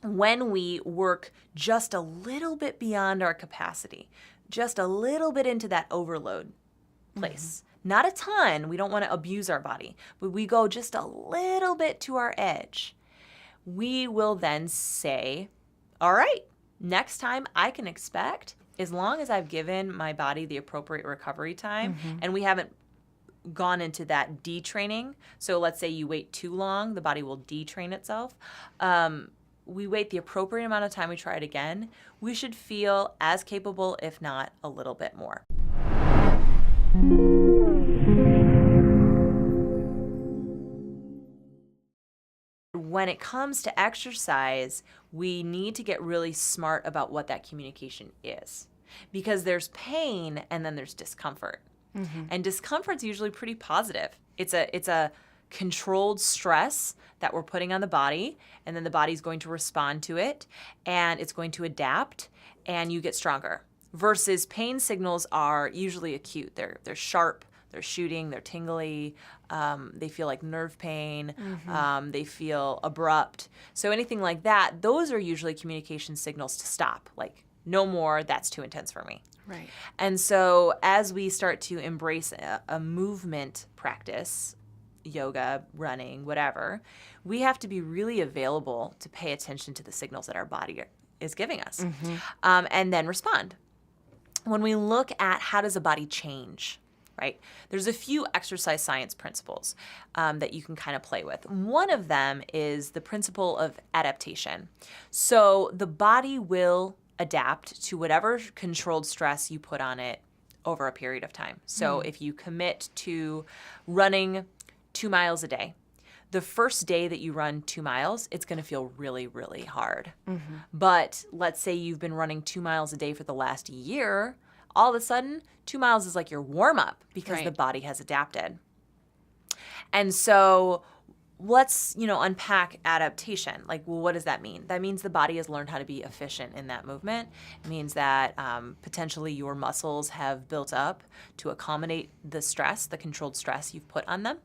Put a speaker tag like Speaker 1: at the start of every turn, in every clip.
Speaker 1: when we work just a little bit beyond our capacity, just a little bit into that overload place. Not a ton. We don't want to abuse our body, but we go just a little bit to our edge. We will then say, all right, next time I can expect, as long as I've given my body the appropriate recovery time and we haven't gone into that detraining. So let's say you wait too long, the body will detrain itself. We wait the appropriate amount of time, we try it again. We should feel as capable, if not a little bit more. When it comes to exercise, we need to get really smart about what that communication is, because there's pain and then there's discomfort. And discomfort's usually pretty positive. It's a controlled stress that we're putting on the body, and then the body's going to respond to it, and it's going to adapt, and you get stronger. Versus pain signals are usually acute. They're sharp, they're shooting, they're tingly, they feel like nerve pain, they feel abrupt. So anything like that, those are usually communication signals to stop, like no more, that's too intense for me.
Speaker 2: Right.
Speaker 1: And so as we start to embrace a movement practice, yoga, running, whatever, we have to be really available to pay attention to the signals that our body is giving us, and then respond. When we look at how does a body change, right, there's a few exercise science principles that you can kind of play with. One of them is the principle of adaptation. So the body will adapt to whatever controlled stress you put on it over a period of time. So if you commit to running 2 miles a day, the first day that you run 2 miles, it's going to feel really, really hard. But let's say you've been running 2 miles a day for the last year, all of a sudden 2 miles is like your warm up because the body has adapted. And so let's, unpack adaptation. Like, well, what does that mean? That means the body has learned how to be efficient in that movement. It means that potentially your muscles have built up to accommodate the stress, the controlled stress you've put on them.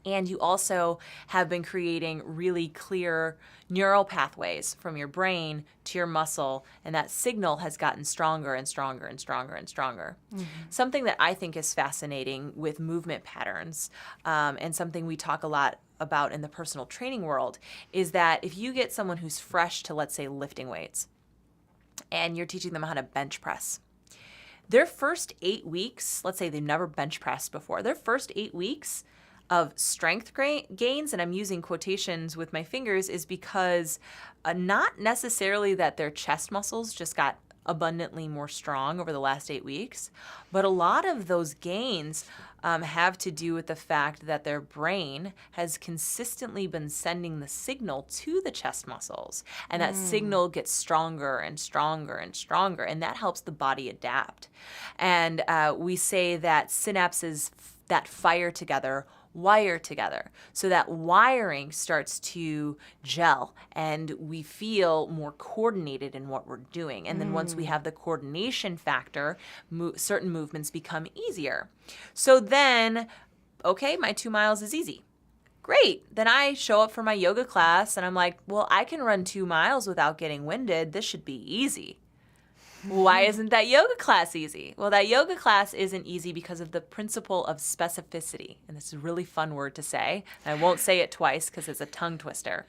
Speaker 1: And you also have been creating really clear neural pathways from your brain to your muscle, and that signal has gotten stronger and stronger and stronger and stronger. Something that I think is fascinating with movement patterns, and something we talk a lot about in the personal training world, is that if you get someone who's fresh to, let's say, lifting weights, and you're teaching them how to bench press, their first 8 weeks, let's say they've never bench pressed before, their first 8 weeks of strength gains, and I'm using quotations with my fingers, is because not necessarily that their chest muscles just got abundantly more strong over the last 8 weeks, but a lot of those gains have to do with the fact that their brain has consistently been sending the signal to the chest muscles, and that signal gets stronger and stronger and stronger, and that helps the body adapt. And we say that synapses that fire together wire together. So that wiring starts to gel and we feel more coordinated in what we're doing. And then once we have the coordination factor, certain movements become easier. So then, okay, my 2 miles is easy. Great. Then I show up for my yoga class and I'm like, well, I can run 2 miles without getting winded. This should be easy. Why isn't that yoga class easy? Well, that yoga class isn't easy because of the principle of specificity. And this is a really fun word to say. I won't say it twice because it's a tongue twister.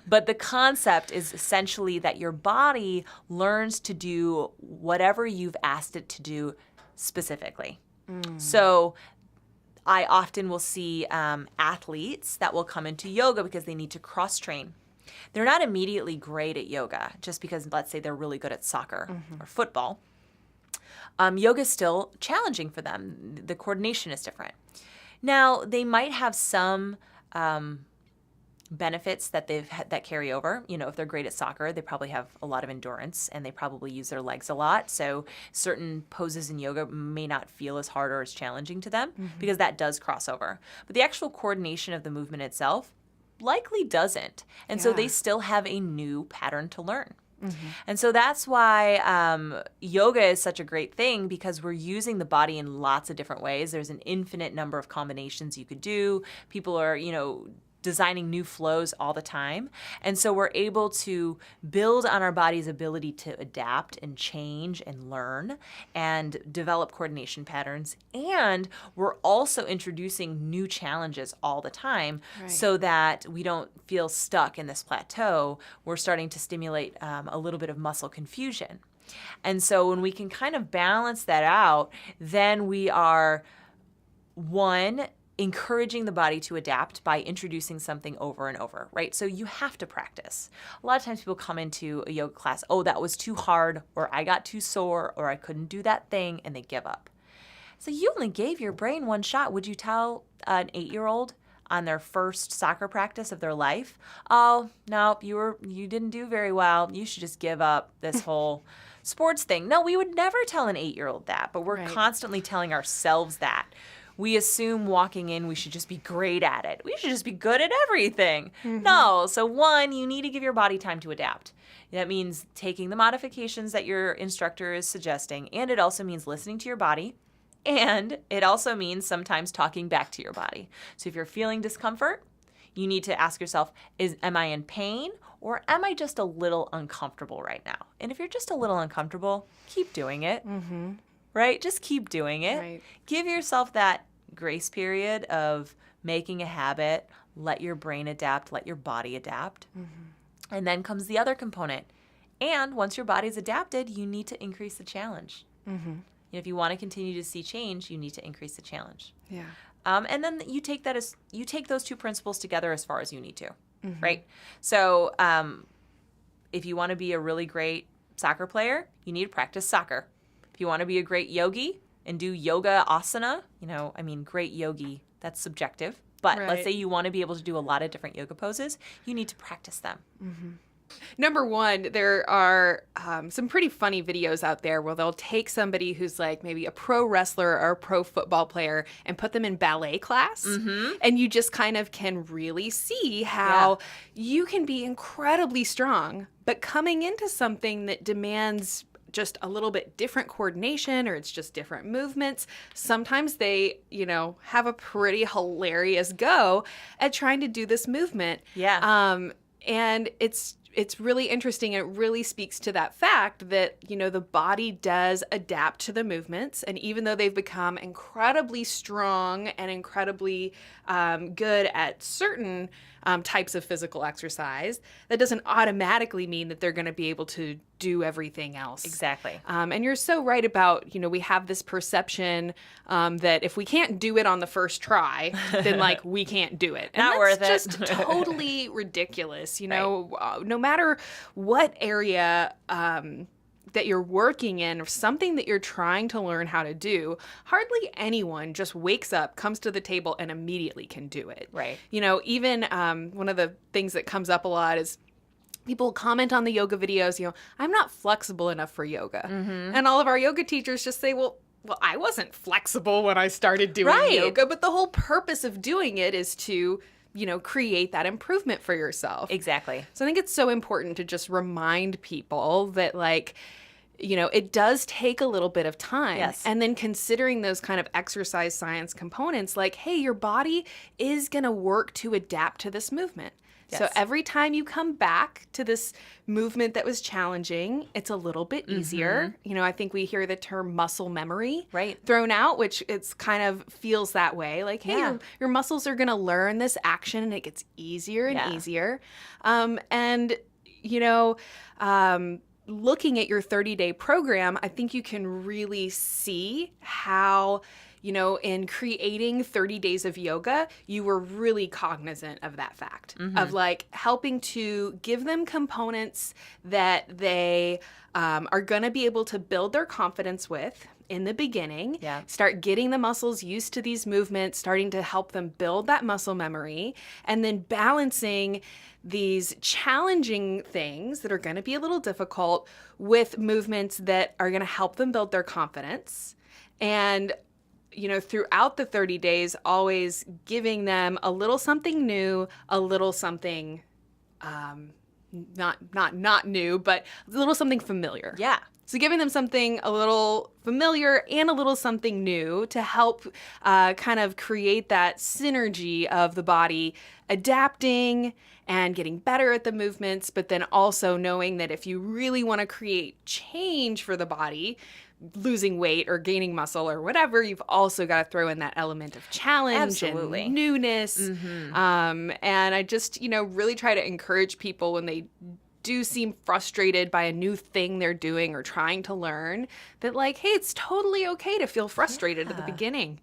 Speaker 1: But the concept is essentially that your body learns to do whatever you've asked it to do specifically. So I often will see athletes that will come into yoga because they need to cross-train. They're not immediately great at yoga just because, let's say, they're really good at soccer or football. Yoga is still challenging for them. The coordination is different. Now, they might have some benefits that that carry over. If they're great at soccer, they probably have a lot of endurance and they probably use their legs a lot. So certain poses in yoga may not feel as hard or as challenging to them because that does cross over. But the actual coordination of the movement itself likely doesn't. And so they still have a new pattern to learn. And so that's why yoga is such a great thing, because we're using the body in lots of different ways. There's an infinite number of combinations you could do. People are, designing new flows all the time. And so we're able to build on our body's ability to adapt and change and learn and develop coordination patterns. And we're also introducing new challenges all the time so that we don't feel stuck in this plateau. We're starting to stimulate a little bit of muscle confusion. And so when we can kind of balance that out, then we are, one, encouraging the body to adapt by introducing something over and over, right? So you have to practice. A lot of times people come into a yoga class, oh, that was too hard, or I got too sore, or I couldn't do that thing, and they give up. So you only gave your brain one shot. Would you tell an 8-year-old on their first soccer practice of their life, oh, no, you didn't do very well. You should just give up this whole sports thing. No, we would never tell an 8-year-old that, but we're constantly telling ourselves that. We assume walking in we should just be great at it. We should just be good at everything. No. So one, you need to give your body time to adapt. That means taking the modifications that your instructor is suggesting, and it also means listening to your body, and it also means sometimes talking back to your body. So if you're feeling discomfort, you need to ask yourself, am I in pain, or am I just a little uncomfortable right now? And if you're just a little uncomfortable, keep doing it. Right? Just keep doing it.
Speaker 2: Right.
Speaker 1: Give yourself that grace period of making a habit. Let your brain adapt. Let your body adapt. And then comes the other component. And once your body's adapted, you need to increase the challenge. And if you want to continue to see change, you need to increase the challenge.
Speaker 2: Yeah.
Speaker 1: And then you take those two principles together as far as you need to. Right? So if you want to be a really great soccer player, you need to practice soccer. If you want to be a great yogi and do yoga asana, great yogi, that's subjective. But let's say you want to be able to do a lot of different yoga poses, you need to practice them.
Speaker 2: Number one, there are some pretty funny videos out there where they'll take somebody who's like maybe a pro wrestler or a pro football player and put them in ballet class. And you just kind of can really see how you can be incredibly strong, but coming into something that demands just a little bit different coordination, or it's just different movements, sometimes they, have a pretty hilarious go at trying to do this movement. And it's really interesting. It really speaks to that fact that, the body does adapt to the movements. And even though they've become incredibly strong and incredibly good at certain types of physical exercise, that doesn't automatically mean that they're going to be able to do everything else.
Speaker 1: Exactly.
Speaker 2: And you're so right about, we have this perception that if we can't do it on the first try, then we can't do it. And
Speaker 1: Not worth it.
Speaker 2: That's just totally ridiculous. No matter what area that you're working in or something that you're trying to learn how to do, hardly anyone just wakes up, comes to the table, and immediately can do it.
Speaker 1: Right.
Speaker 2: Even one of the things that comes up a lot is people comment on the yoga videos, I'm not flexible enough for yoga. And all of our yoga teachers just say, well, I wasn't flexible when I started doing yoga, but the whole purpose of doing it is to create that improvement for yourself.
Speaker 1: Exactly.
Speaker 2: So I think it's so important to just remind people that it does take a little bit of time.
Speaker 1: Yes.
Speaker 2: And then considering those kind of exercise science components, hey, your body is going to work to adapt to this movement.
Speaker 1: Yes.
Speaker 2: So every time you come back to this movement that was challenging, it's a little bit easier. I think we hear the term muscle memory thrown out, which it's kind of feels that way. Hey, your muscles are going to learn this action and it gets easier and easier. Looking at your 30-day program, I think you can really see how, in creating 30 days of yoga, you were really cognizant of that fact of helping to give them components that they are going to be able to build their confidence with in the beginning, start getting the muscles used to these movements, starting to help them build that muscle memory, and then balancing these challenging things that are going to be a little difficult with movements that are going to help them build their confidence. And, throughout the 30 days, always giving them a little something new, a little something not new, but a little something familiar.
Speaker 1: Yeah.
Speaker 2: So giving them something a little familiar and a little something new to help kind of create that synergy of the body adapting and getting better at the movements, but then also knowing that if you really want to create change for the body, losing weight or gaining muscle or whatever, you've also got to throw in that element of challenge and newness. And I just, really try to encourage people when they do seem frustrated by a new thing they're doing or trying to learn, that like, hey, it's totally okay to feel frustrated at the beginning.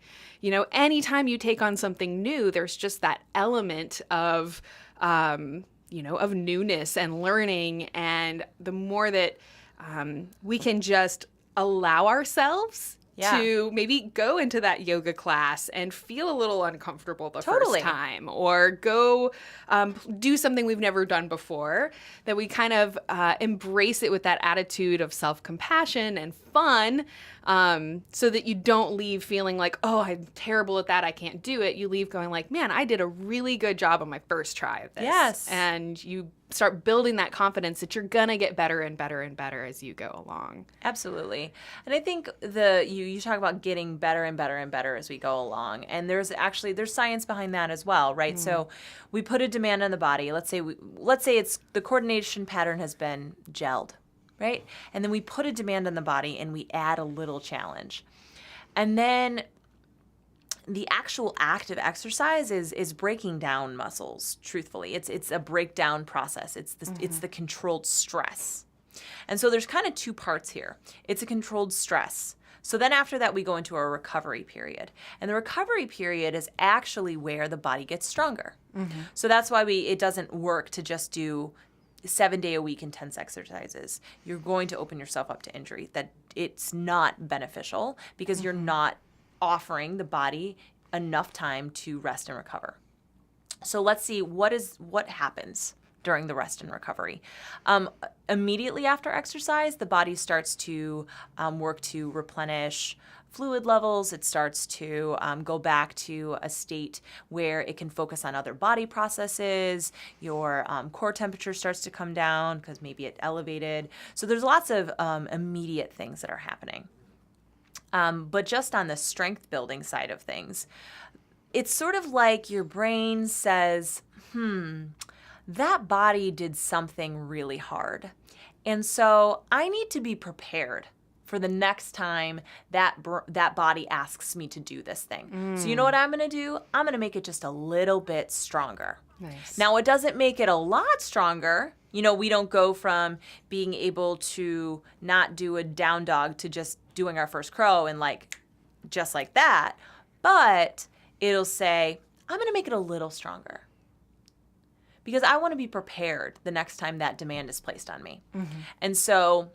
Speaker 2: Anytime you take on something new, there's just that element of, of newness and learning. And the more that we can just allow ourselves to maybe go into that yoga class and feel a little uncomfortable the first time, or go do something we've never done before, that we kind of embrace it with that attitude of self-compassion and fun, so that you don't leave feeling like, oh, I'm terrible at that, I can't do it. You leave going like, man, I did a really good job on my first try of this.
Speaker 1: Yes.
Speaker 2: And you start building that confidence that you're going to get better and better and better as you go along.
Speaker 1: Absolutely. And I think you talk about getting better and better and better as we go along. And there's science behind that as well, right? So we put a demand on the body. Let's say it's the coordination pattern has been gelled, right? And then we put a demand on the body and we add a little challenge. And then the actual act of exercise is breaking down muscles, truthfully. It's a breakdown process. It's the controlled stress. And so there's kind of two parts here. It's a controlled stress. So then after that, we go into a recovery period. And the recovery period is actually where the body gets stronger. So that's why it doesn't work to just do 7-day-a-week intense exercises. You're going to open yourself up to injury. That it's not beneficial because you're not offering the body enough time to rest and recover. So let's see what happens during the rest and recovery. Immediately after exercise, the body starts to work to replenish fluid levels. It starts to go back to a state where it can focus on other body processes. Your core temperature starts to come down because maybe it elevated. So there's lots of immediate things that are happening. But just on the strength building side of things, it's sort of like your brain says, that body did something really hard. And so I need to be prepared for the next time that body asks me to do this thing. So you know what I'm going to do? I'm going to make it just a little bit stronger.
Speaker 2: Nice.
Speaker 1: Now, it doesn't make it a lot stronger. We don't go from being able to not do a down dog to just doing our first crow and just like that. But it'll say, I'm going to make it a little stronger because I want to be prepared the next time that demand is placed on me. And so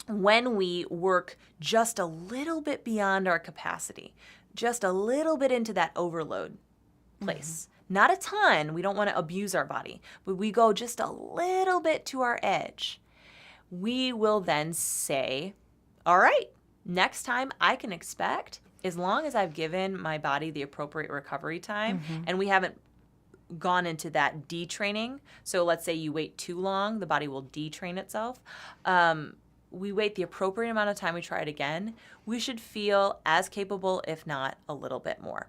Speaker 1: when we work just a little bit beyond our capacity, just a little bit into that overload place, not a ton, we don't want to abuse our body, but we go just a little bit to our edge, we will then say, all right, next time I can expect, as long as I've given my body the appropriate recovery time and we haven't gone into that detraining. So let's say you wait too long, the body will detrain itself. We wait the appropriate amount of time, we try it again. We should feel as capable, if not a little bit more.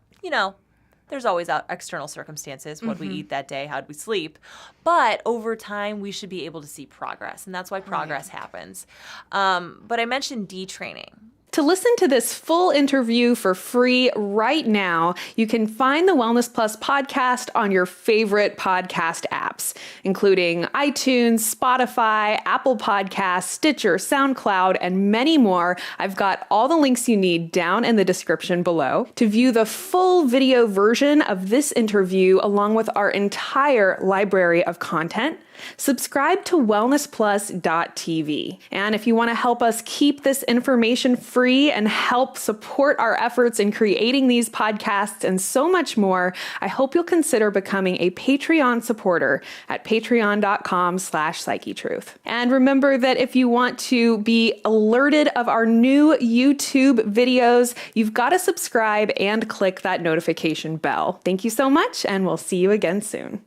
Speaker 1: There's always external circumstances. What we eat that day, how did we sleep? But over time, we should be able to see progress. And that's why progress happens. But I mentioned detraining.
Speaker 2: To listen to this full interview for free right now, you can find the Wellness Plus podcast on your favorite podcast apps, including iTunes, Spotify, Apple Podcasts, Stitcher, Soundcloud, and many more. I've got all the links you need down in the description below. To view the full video version of this interview, along with our entire library of content, subscribe to wellnessplus.tv. And if you want to help us keep this information free and help support our efforts in creating these podcasts and so much more, I hope you'll consider becoming a Patreon supporter at patreon.com/Psychetruth. And remember that if you want to be alerted of our new YouTube videos, you've got to subscribe and click that notification bell. Thank you so much, and we'll see you again soon.